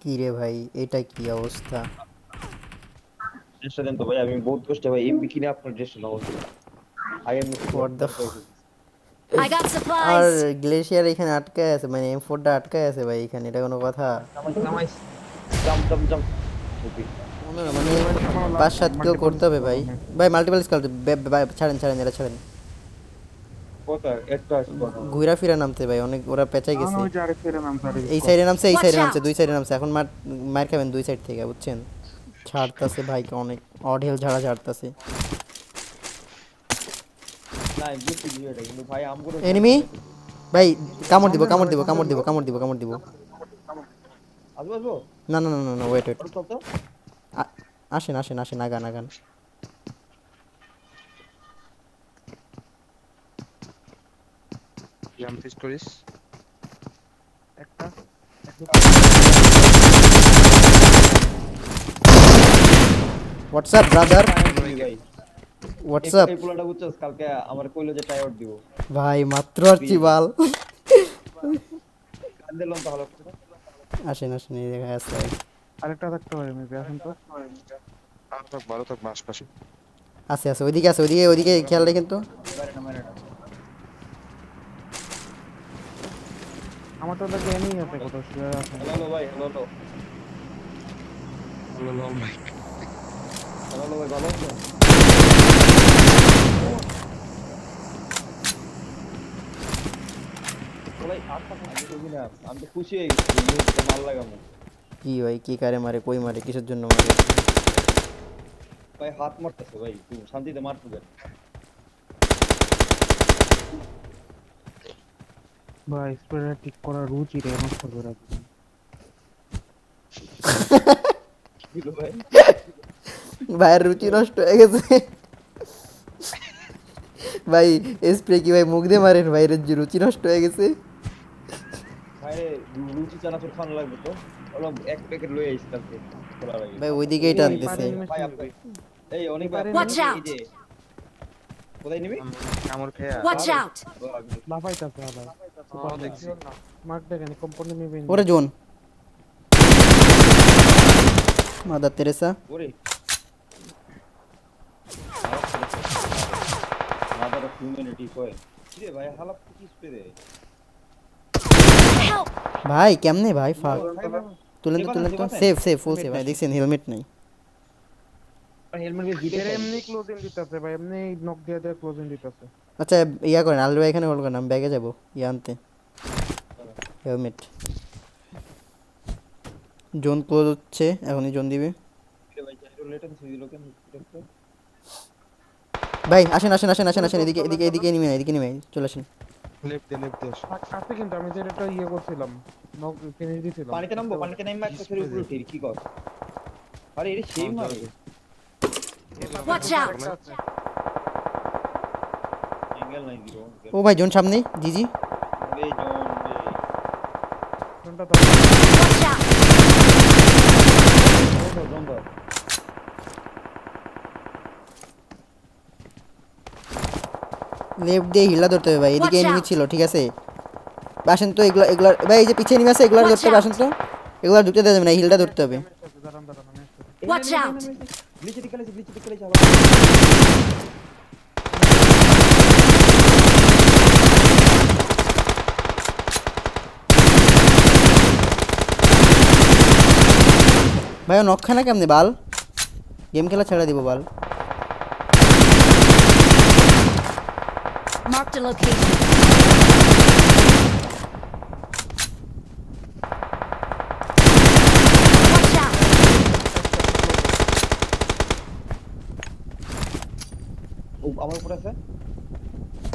কি রে ভাই, এটা কি অবস্থা? ড্রেসটা দেন তো ভাই, আমি বহুত কষ্টে ভাই এমবি কিনে আপনার ড্রেসটা নেবো। I am what the verify. I got আর supplies. গ্লেশিয়ার এখানে আটকায় আছে, মানে M4টা আটকায় আছে ভাই এখানে, এটা কোনো কথা? নামাইস নামাইস, জাম্প জাম্প জাম্প। ওকে মানে ভাই আমার 5-7 কিল মাল্টিপল করতে হবে ভাই। স্কোয়াড ভাই মাল্টিপল স্কাল, ছাড়েন ছাড়েন, এরা ছাড়েন। কত একটা স্কোয়াড। ঘুরা ফিরা নামতে ভাই, অনেক ওরা পেঁচাই না গেছে। ওই যে আরেক ফেরে নাম স্যার এই স্কোয়াড। সাইডে নামছে, এই Watch সাইডে নামছে, out! দুই সাইডে নামছে। এখন মার খাবেন দুই সাইড থেকে, বুঝছেন? ছাড়তাছে ভাইকে অনেক, অঢেল ঝাড়া ছাড়তাছে। না আমি বুঝছি বিষয়টা, কিন্তু ভাই আমগুলো এনিমি ভাই, কামড় দিব কামড় দিব কামড় দিব কামড় দিব কামড় দিব। আসবো আসবো। না না না না না, ওয়েট ওয়েট, ওর চল তো। আসেন আসেন আসেন, আগান আগান। জাম্প স্টোরিজ একটা হোয়াটসঅ্যাপ ব্রাদার, ভাই হোয়াটসঅ্যাপ এই পোলাটা বুঝছস, কালকে আমার কইলো যে টাই আউট দিব। ভাই, মাত্র আসছি বাল। কান দিলাম তো ভালো করে। আসেন আসেন, এই জায়গায় আছে। আরেকটা থাকতে পারে মেবি এখন তো ভালো থাক আশপাশে আছে আছে, ওইদিকে আছে, ওইদিকে ওইদিকে খেয়াল রাখেন তো। বাইরে না বাইরে না। আমার তো লাগে এমনি আছে কত শুয়ে আছে হ্যালো হ্যালো ভাই, হ্যালো হ্যালো হ্যালো ভাই হ্যালো ভাই, ভালো আছো? ভাই আমি তো না, আমি তো খুশি হয়ে গেছি এই মুহূর্তে মাল লাগামু। কি ভাই, কি কারে মারে, কই মারে, কিসের জন্য মারে? ভাই হাত মারতেছে ভাই, তুই শান্তিতে মারতে দেন। ভাই স্প্রে ঠিক করা রুচি রে নষ্ট করে দিই দিল ভাই। ভাইয়ের রুচি নষ্ট হয়ে গেছে ভাই। স্প্রে কি ভাই মুখ দিয়ে মারেন? ভাইয়ের যে রুচি নষ্ট হয়ে গেছে। ভাই লুচি চানাচুর খাওয়ানো লাগবে তো, হলো এক প্যাকেট লয়ে আইছি কালকে খোলা লাগে। ভাই ওইদিকেই এই টানতেছে। পারে ভাই নিমেছি আপনি এই অনেক এবারে আপনি Watch এই out! যে কোথায় নিবি? কামড় খেয়া Watch out! লাফাইতাছে ভাই সুপার দেখছি। মার্ক দেখেন কোম্পানি নেবে ওরে জোন, মাদার তেরেসা। ওরে মাদার অফ হিউম্যানিটি কয় কি রে ভাই, হালাপ কি স্প্রে Help! ভাই কেমনে ভাই, ফাক। ভাই ভাই তুলেন তো তুলেন তো, সেভ সেভ ফুল সেভ। ভাই দেখছেন হেলমেট নাই। হেলমেট বেশ দুটো এর এমনি ক্লোজিং দিতেছে ভাই এমনি নক দিয়ে দিয়ে ক্লোজিং দিতেছে আচ্ছা ইয়া করেন, আলু ভাই এখানে হোল্ড করেন, আমি ব্যাগে যাবো ইয়া আনতে হেলমেট। জোন ক্লোজ হচ্ছে, এখনই জোন দিবে। ভাই চাইরো লেটেন দিল কেন দেখতে। ভাই আসেন আসেন আসেন আসেন আসেন, এদিকে এদিকে এদিকে নিমে, এদিকে নিমে চলে আসেন। লেফট দে আছে কিন্তু আমি যে এটা ইয়ে করছিলাম নক ফিনিশ দিছিলাম পানিতে নামবো, পানিতে নামবা একটা ফেরে উপরে উঠি কি কর। আরে এর সেই মারে Watch out! অ্যাঙ্গেল নাই দিও। ও ভাই জোন সামনে, জি জি। এই জন কোনটা তো Watch out! জন জন জন লেফট দিয়ে হিলা ধরতে হবে ভাই, এদিকে Watch এনিমি out! ছিল, ঠিক আছে? আসেন তো, এগুলা এগুলা ভাই, এই যে পিছিয়ে এনিমি আছে, এগুলা Watch ধরতে হবে, আসেন out! তো। এগুলা ঢুকতে দেওয়া যাবে না, হিলটা ধরতে হবে। দাঁড়ান আমি আসছি Watch out! গ্লিচ দিকে যাও। ভাই ও নকখানা কেমনে বাল, গেম খেলা ছেড়ে দিব বাল। Marked a location. Watch out! ও আমার উপর আছে।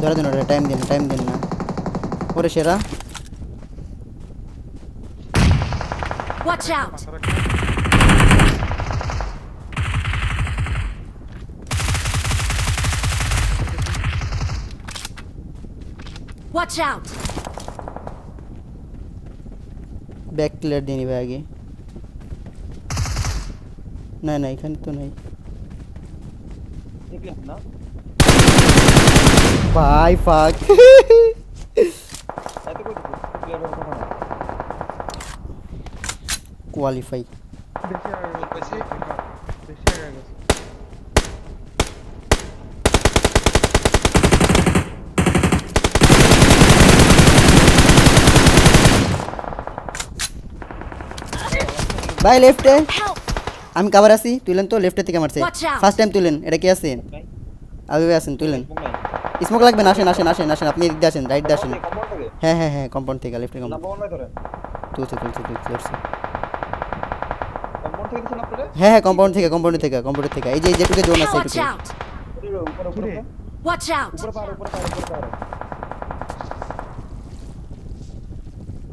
ধরে দিন ওটা, টাইম দিন টাইম দিন না। ওরে সেরা। Watch out! Watch out! Back clear দিয়ে নিবে আগে। না না, এখানে তো নাই দেখলাম না ভাই, ফাক। এত কই প্লেয়ার কথা না। কোয়ালিফাই। বেশি আগে গেছে, বেশি? বেশি আগে গেছে। ভাই লেফটে Help! আমি কভার আছি, তুলেন তো লেফটের থেকে মারছে। Watch out! ফার্স্ট টাইম তুলেন, এটা কি আছে? নাই আগে আসেন তুলেন। স্মোক নাই স্মোক লাগবে না, আসেন আসেন আসেন আসেন, আপনি এদিক দিয়ে আসেন, রাইট দিয়ে আসেন। কম্পাউন্ড থেকে হ্যাঁ হ্যাঁ হ্যাঁ, কম্পাউন্ড থেকে, লেফটের কম্পাউন্ড। নাম্বার 1 নাই ধরেন তুলছে তুলছে তুলছে তুলছে। কম্পাউন্ড থেকে দিছেন আপনারা হ্যাঁ হ্যাঁ, কম্পাউন্ড থেকে কম্পাউন্ড থেকে কম্পাউন্ড থেকে, এই যে যেটুকু জোন আছে Watch এটুকু। out! উপরে উপরে কিরে? Watch out! উপরে পাহাড় উপরে পাহাড় উপরে পাহাড়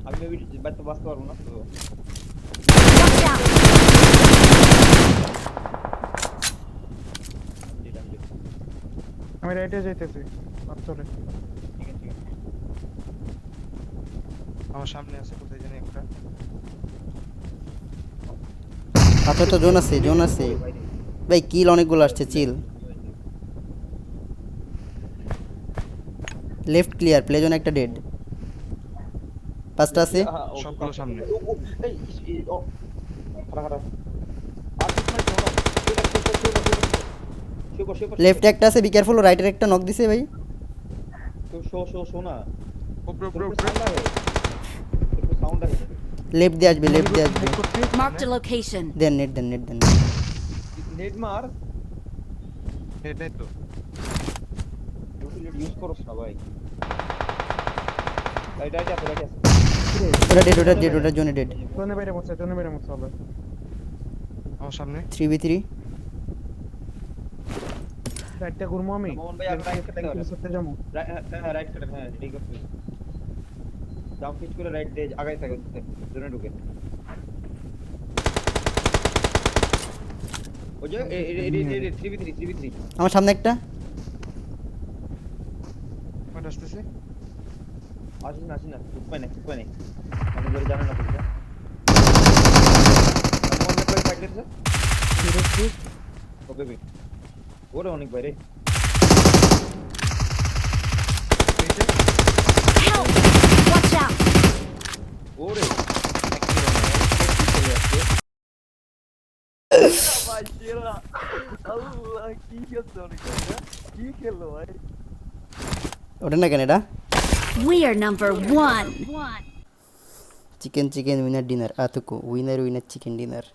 আমি মেবি বাইরে তো বাঁচতে পারবো না তো Watch out! আমি রাইটে যাইতেছি, চলে। ঠিক আছে আমার সামনে আছে কোথায় জানি একটা। পাথর তো জোন আছে জোন আছে। ভাই কিল অনেকগুলো আসছে, চিল। লেফট ক্লিয়ার, প্লে জোন একটা ডেড। পাঁচটা আছে। সবগুলো সামনে। লেফটে একটা আছে, বি কেয়ারফুল। রাইটের একটা নক দিছে ভাই। উপরে উপরে উপরে। লেফট দিয়ে আসবে, লেফট দিয়ে আসবে। Marked a location. দেন নেট দেন নেট দেন। নেট মার এটাই তো। ইউজ করছ না ভাই রাইট আছে রাইট আছে ওটা ডেড ওটা ডেড ওটা জোনে ডেড। জোনে বাইরে মরছে, জোনে বাইরে মরছে হবে। আমার সামনে 3v3। রাইটটা ঘুরবো আমি, মোহন ভাই, আর রাইট কাটতে হবে। করতে যাবো। হ্যাঁ রাইট কাটেন, হ্যাঁ ঠিক আছে জাম্প পিচ করে রাইট দিয়ে আগাই থাকে জোনে ঢুকে ওই যে 3v3 আমার সামনে একটা। কোনটা আসতেছে? আসেন না উপায় নেই মানে ধরে জানেন না কিছু মোহন ভাই ফাইট করছে ওকে ভাই ওরে অনেক বাইরে Help! Watch out! ওরে ভাই সেরা আল্লাহ কি খেলছে অনেক কি খেললো ভাই ওটা না কেন এটা? We are number one. Chicken chicken winner dinner আতুকু উইনার উইনার চিকেন ডিনার।